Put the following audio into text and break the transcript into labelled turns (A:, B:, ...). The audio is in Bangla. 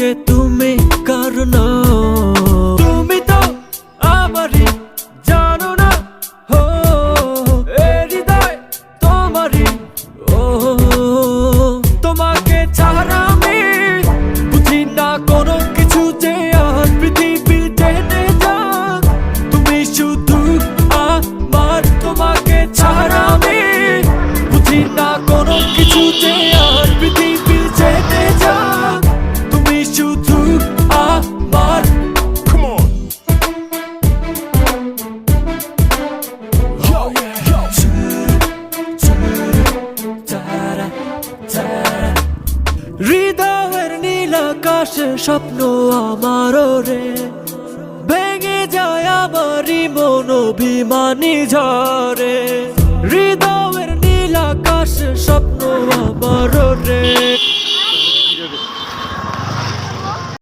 A: যে তুমি কারণ তুমি তো আমারই জানো না হো এ হৃদয় তোমারই ও তোমাকে ছাড়া আমি বুঝি না কোনো কিছু যে আর পৃথিবী টেনে যাক তুমি শুধু আমার তোমাকে ছাড়া আমি বুঝি না কোনো কিছু যে আর পৃথিবী টেনে যাক তুমি শুধু আমার
B: Come on. Yo, yo.
A: হৃদয়ের নীল আকাশে স্বপ্ন আমারও রে ভেঙে যায় আমারই মন অভিমানী ঝরে হৃদয়ের নীল আকাশে স্বপ্ন আমারও রে